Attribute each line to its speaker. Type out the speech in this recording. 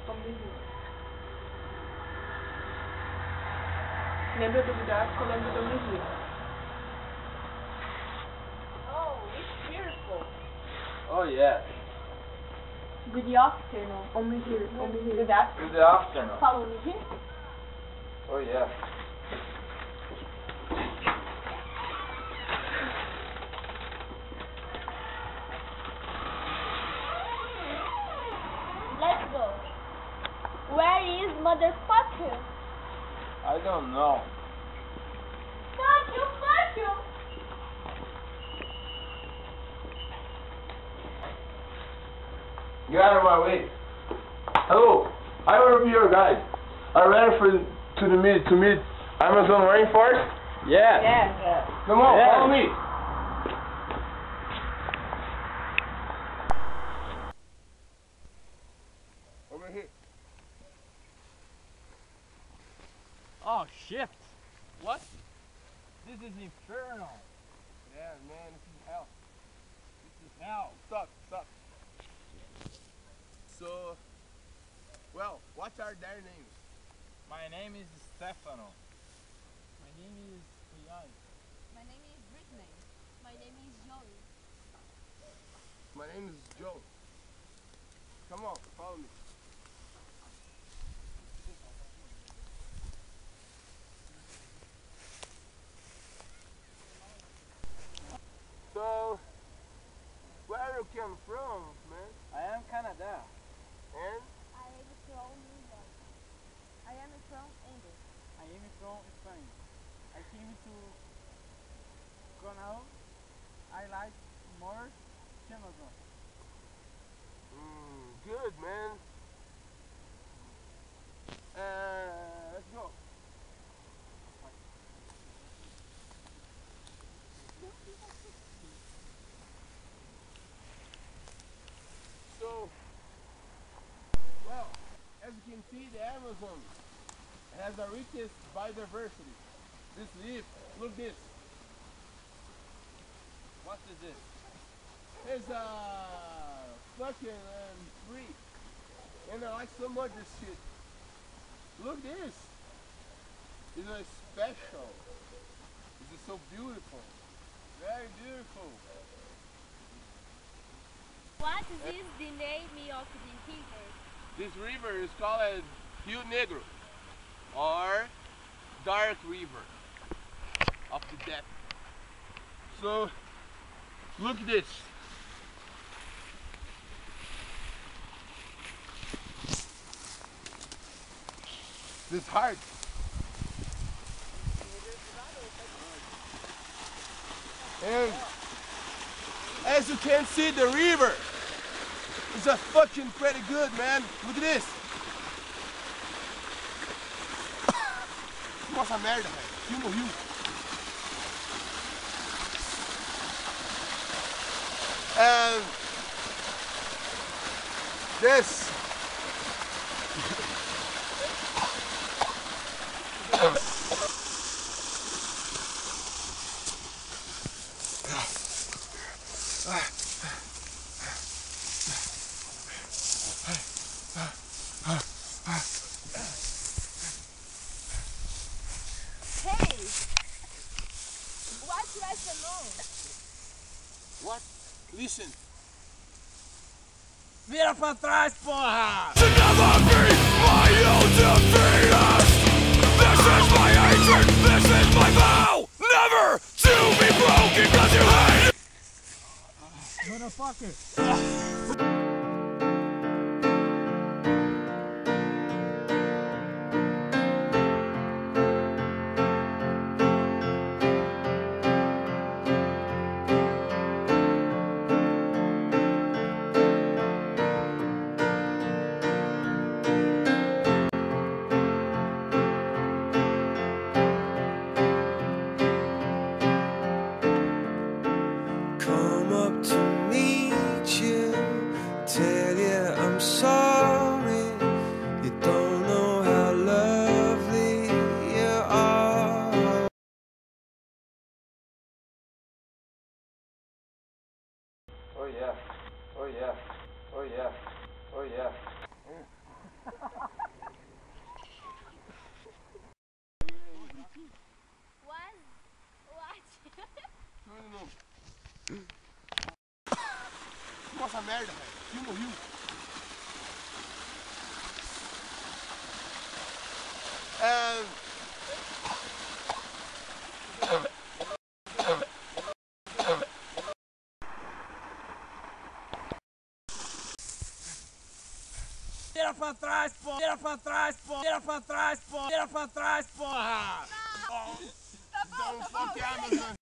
Speaker 1: Vamos ver. Lembra do gráfico, lembra do medir.
Speaker 2: Oh, it's beautiful.
Speaker 3: Oh yeah.
Speaker 1: Good afternoon. O medir. Good afternoon.
Speaker 3: Good afternoon.
Speaker 1: Fala o medir?
Speaker 3: Oh yeah.
Speaker 2: Let's go. Where is motherfucker?
Speaker 3: I don't know.
Speaker 2: Fuck you, fuck you.
Speaker 3: Get out of my way. Hello, I will be your guide. Are you ready to meet Amazon rainforest? Yeah.
Speaker 1: Yeah.
Speaker 3: Come on,
Speaker 4: Yeah.
Speaker 3: follow me. Over here.
Speaker 4: Oh shit! What? This is infernal.
Speaker 3: Yeah, man, this is hell.
Speaker 4: This is hell.
Speaker 3: Stop. So, well, what are their names?
Speaker 4: My name is Stefano.
Speaker 5: My name is Ian.
Speaker 6: My name is Brittany. My name is Joey.
Speaker 3: My name is Joe. Come on, follow me. So, where you came from, man?
Speaker 4: I am Canada.
Speaker 3: And?
Speaker 2: I am from England. I am from England.
Speaker 5: I am from Spain. I came to Canal. I like more Amazon.
Speaker 3: Good, man. Let's go. So, well, as you can see, the Amazon has the richest biodiversity. This leaf, look this.
Speaker 4: What is this?
Speaker 3: It's fucking free. And I like so much this shit. Look this. It's a special. This is so beautiful. Very beautiful.
Speaker 2: What is the name of the river?
Speaker 3: This river is called Rio Negro, or Dark River of the Death. So, look at this. This heart. And as you can see, the river is a fucking pretty good, man. Look at this. Nossa merda, velho. Filma o rio. And this.
Speaker 2: Hey! What lesson on?
Speaker 3: What? Listen.
Speaker 4: Vira pra trás, porra!
Speaker 7: To never be my own defeatist. This is my hatred, this is my vow. Never to be broken cause you hate it.
Speaker 5: Motherfucker!
Speaker 8: Come up to meet you, tell you I'm sorry. You don't know how lovely you are.
Speaker 3: Oh yeah. Oh yeah. Oh yeah. Oh yeah. Nossa merda, velho. Filma o rio.
Speaker 4: Tira pra trás, porra! Tira pra trás, porra! Tira pra trás, porra! Tira pra trás, porra!
Speaker 3: Don't fuck Amazon.